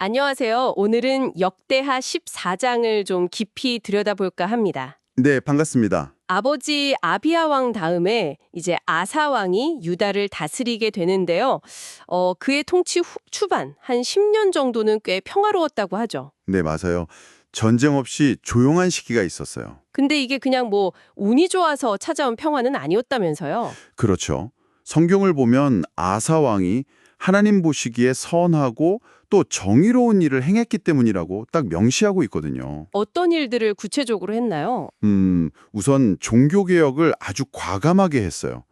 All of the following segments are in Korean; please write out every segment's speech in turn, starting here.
안녕하세요. 오늘은 역대하 14장을 좀 깊이 들여다볼까 합니다. 네, 반갑습니다. 아버지 아비야 왕 다음에 이제 아사 왕이 유다를 다스리게 되는데요. 그의 통치 초반 한 10년 정도는 꽤 평화로웠다고 하죠. 네, 맞아요. 전쟁 없이 조용한 시기가 있었어요. 근데 이게 그냥 뭐 운이 좋아서 찾아온 평화는 아니었다면서요. 그렇죠. 성경을 보면 아사 왕이 하나님 보시기에 선하고 또 정의로운 일을 행했기 때문이라고 딱 명시하고 있거든요. 어떤 일들을 구체적으로 했나요? 우선 종교개혁을 아주 과감하게 했어요.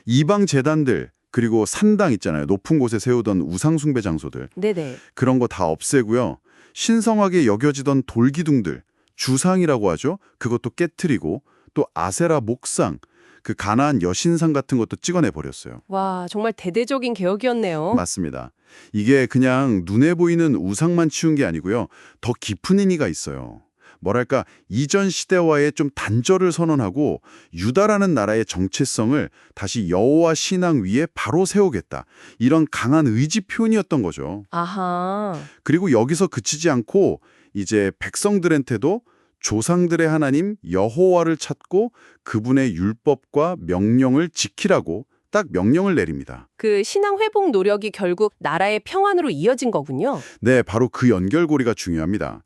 이방 제단들, 그리고 산당 있잖아요. 높은 곳에 세우던 우상숭배 장소들. 네네. 그런 거 다 없애고요. 신성하게 여겨지던 돌기둥들, 주상이라고 하죠. 그것도 깨트리고 또 아세라 목상, 그 가나안 여신상 같은 것도 찍어내 버렸어요. 와, 정말 대대적인 개혁이었네요. 맞습니다. 이게 그냥 눈에 보이는 우상만 치운 게 아니고요. 더 깊은 의미가 있어요. 뭐랄까 이전 시대와의 좀 단절을 선언하고 유다라는 나라의 정체성을 다시 여호와 신앙 위에 바로 세우겠다. 이런 강한 의지 표현이었던 거죠. 아하. 그리고 여기서 그치지 않고 이제 백성들한테도 조상들의 하나님 여호와를 찾고 그분의 율법과 명령을 지키라고 딱 명령을 내립니다. 그 신앙 회복 노력이 결국 나라의 평안으로 이어진 거군요. 네, 바로 그 연결고리가 중요합니다.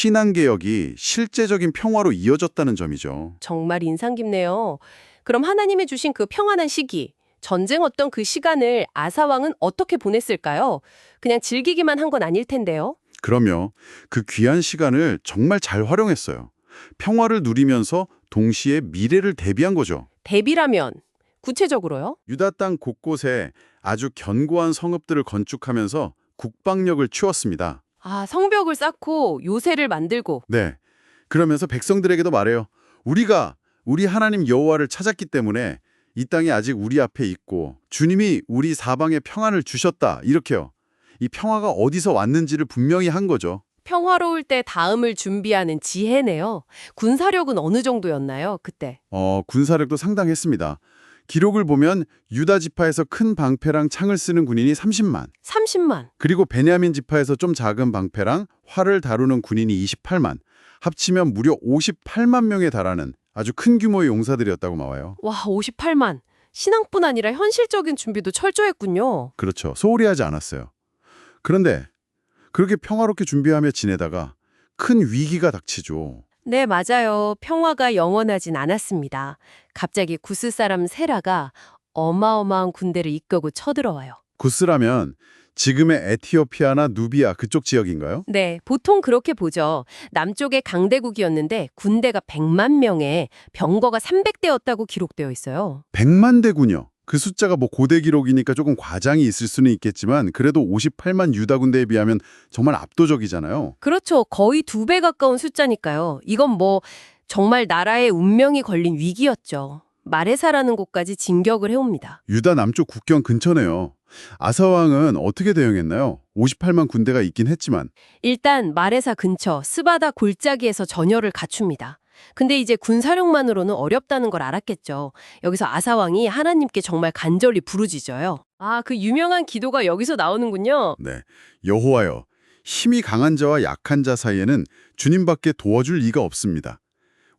신앙개혁이 실제적인 평화로 이어졌다는 점이죠. 정말 인상 깊네요. 그럼 하나님이 주신 그 평안한 시기, 전쟁 어떤 그 시간을 아사 왕은 어떻게 보냈을까요? 그냥 즐기기만 한 건 아닐 텐데요. 그러며 그 귀한 시간을 정말 잘 활용했어요. 평화를 누리면서 동시에 미래를 대비한 거죠. 대비라면 구체적으로요? 유다 땅 곳곳에 아주 견고한 성읍들을 건축하면서 국방력을 키웠습니다. 아, 성벽을 쌓고 요새를 만들고. 네. 그러면서 백성들에게도 말해요. 우리가 우리 하나님 여호와를 찾았기 때문에 이 땅이 아직 우리 앞에 있고 주님이 우리 사방에 평안을 주셨다. 이렇게요. 이 평화가 어디서 왔는지를 분명히 한 거죠. 평화로울 때 다음을 준비하는 지혜네요. 군사력은 어느 정도였나요, 그때? 군사력도 상당했습니다. 기록을 보면 유다 지파에서 큰 방패랑 창을 쓰는 군인이 30만, 30만. 그리고 베냐민 지파에서 좀 작은 방패랑 활을 다루는 군인이 28만, 합치면 무려 58만 명에 달하는 아주 큰 규모의 용사들이었다고 나와요. 와, 58만. 신앙뿐 아니라 현실적인 준비도 철저했군요. 그렇죠. 소홀히 하지 않았어요. 그런데 그렇게 평화롭게 준비하며 지내다가 큰 위기가 닥치죠. 네, 맞아요. 평화가 영원하진 않았습니다. 갑자기 구스 사람 세라가 어마어마한 군대를 이끌고 쳐들어와요. 구스라면 지금의 에티오피아나 누비아 그쪽 지역인가요? 네, 보통 그렇게 보죠. 남쪽의 강대국이었는데 군대가 100만 명에 병거가 300대였다고 기록되어 있어요. 100만 대군요. 그 숫자가 뭐 고대 기록이니까 조금 과장이 있을 수는 있겠지만 그래도 58만 유다 군대에 비하면 정말 압도적이잖아요. 그렇죠. 거의 2배 가까운 숫자니까요. 이건 뭐 정말 나라의 운명이 걸린 위기였죠. 마레사라는 곳까지 진격을 해옵니다. 유다 남쪽 국경 근처네요. 아사 왕은 어떻게 대응했나요? 58만 군대가 있긴 했지만 일단 마레사 근처 스바다 골짜기에서 전열을 갖춥니다. 근데 이제 군사력만으로는 어렵다는 걸 알았겠죠. 여기서 아사왕이 하나님께 정말 간절히 부르짖어요. 아, 그 유명한 기도가 여기서 나오는군요. 네, 여호와여, 힘이 강한 자와 약한 자 사이에는 주님밖에 도와줄 이가 없습니다.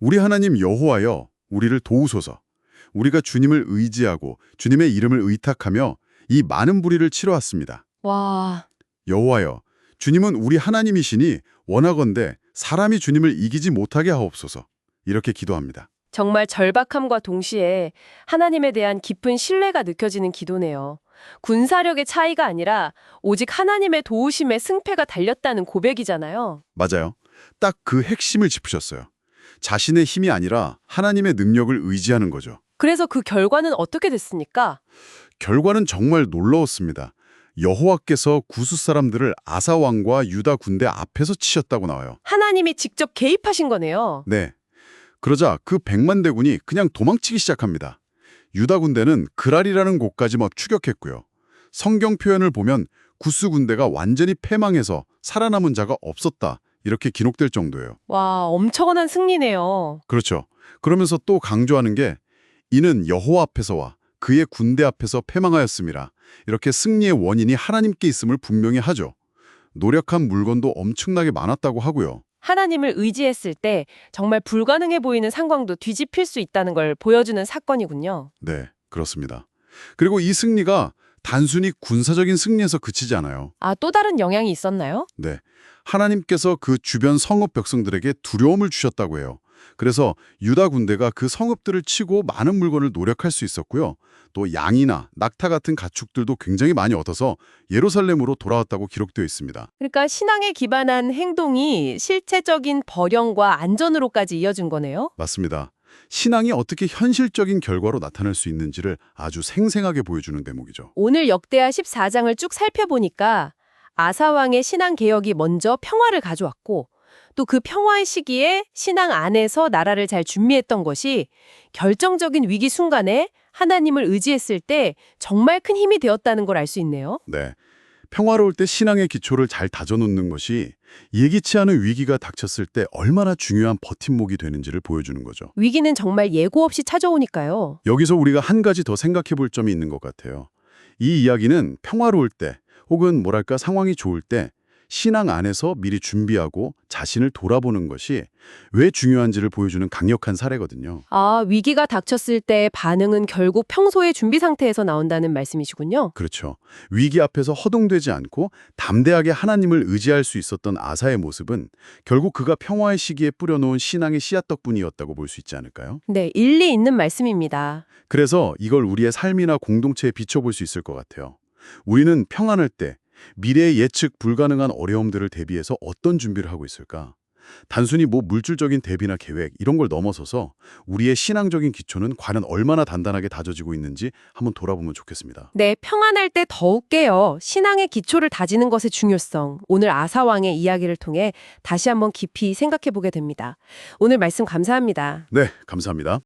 우리 하나님 여호와여, 우리를 도우소서. 우리가 주님을 의지하고 주님의 이름을 의탁하며 이 많은 불의를 치러왔습니다. 와, 여호와여, 주님은 우리 하나님이시니 원하건대 사람이 주님을 이기지 못하게 하옵소서. 이렇게 기도합니다. 정말 절박함과 동시에 하나님에 대한 깊은 신뢰가 느껴지는 기도네요. 군사력의 차이가 아니라 오직 하나님의 도우심에 승패가 달렸다는 고백이잖아요. 맞아요. 딱 그 핵심을 짚으셨어요. 자신의 힘이 아니라 하나님의 능력을 의지하는 거죠. 그래서 그 결과는 어떻게 됐습니까? 결과는 정말 놀라웠습니다. 여호와께서 구스 사람들을 아사 왕과 유다 군대 앞에서 치셨다고 나와요. 하나님이 직접 개입하신 거네요. 네. 그러자 그 100만 대군이 그냥 도망치기 시작합니다. 유다 군대는 그랄이라는 곳까지 막 추격했고요. 성경 표현을 보면 구스 군대가 완전히 패망해서 살아남은 자가 없었다. 이렇게 기록될 정도예요. 와, 엄청난 승리네요. 그렇죠. 그러면서 또 강조하는 게 이는 여호와 앞에서와 그의 군대 앞에서 패망하였음이라. 이렇게 승리의 원인이 하나님께 있음을 분명히 하죠. 노력한 물건도 엄청나게 많았다고 하고요. 하나님을 의지했을 때 정말 불가능해 보이는 상황도 뒤집힐 수 있다는 걸 보여주는 사건이군요. 네, 그렇습니다. 그리고 이 승리가 단순히 군사적인 승리에서 그치지 않아요. 아, 또 다른 영향이 있었나요? 네, 하나님께서 그 주변 성읍 백성들에게 두려움을 주셨다고 해요. 그래서 유다 군대가 그 성읍들을 치고 많은 물건을 노력할 수 있었고요. 또 양이나 낙타 같은 가축들도 굉장히 많이 얻어서 예루살렘으로 돌아왔다고 기록되어 있습니다. 그러니까 신앙에 기반한 행동이 실체적인 벌영과 안전으로까지 이어진 거네요. 맞습니다. 신앙이 어떻게 현실적인 결과로 나타날 수 있는지를 아주 생생하게 보여주는 대목이죠. 오늘 역대하 14장을 쭉 살펴보니까 아사왕의 신앙 개혁이 먼저 평화를 가져왔고 또 그 평화의 시기에 신앙 안에서 나라를 잘 준비했던 것이 결정적인 위기 순간에 하나님을 의지했을 때 정말 큰 힘이 되었다는 걸 알 수 있네요. 네. 평화로울 때 신앙의 기초를 잘 다져놓는 것이 예기치 않은 위기가 닥쳤을 때 얼마나 중요한 버팀목이 되는지를 보여주는 거죠. 위기는 정말 예고 없이 찾아오니까요. 여기서 우리가 한 가지 더 생각해 볼 점이 있는 것 같아요. 이 이야기는 평화로울 때 혹은 뭐랄까 상황이 좋을 때 신앙 안에서 미리 준비하고 자신을 돌아보는 것이 왜 중요한지를 보여주는 강력한 사례거든요. 아, 위기가 닥쳤을 때 반응은 결국 평소의 준비 상태에서 나온다는 말씀이시군요. 그렇죠. 위기 앞에서 허둥대지 않고 담대하게 하나님을 의지할 수 있었던 아사의 모습은 결국 그가 평화의 시기에 뿌려놓은 신앙의 씨앗 덕분이었다고 볼 수 있지 않을까요? 네, 일리 있는 말씀입니다. 그래서 이걸 우리의 삶이나 공동체에 비춰볼 수 있을 것 같아요. 우리는 평안할 때 미래의 예측 불가능한 어려움들을 대비해서 어떤 준비를 하고 있을까? 단순히 물질적인 대비나 계획 이런 걸 넘어서서 우리의 신앙적인 기초는 과연 얼마나 단단하게 다져지고 있는지 한번 돌아보면 좋겠습니다. 네, 평안할 때 더욱게요. 신앙의 기초를 다지는 것의 중요성. 오늘 아사왕의 이야기를 통해 다시 한번 깊이 생각해 보게 됩니다. 오늘 말씀 감사합니다. 네, 감사합니다.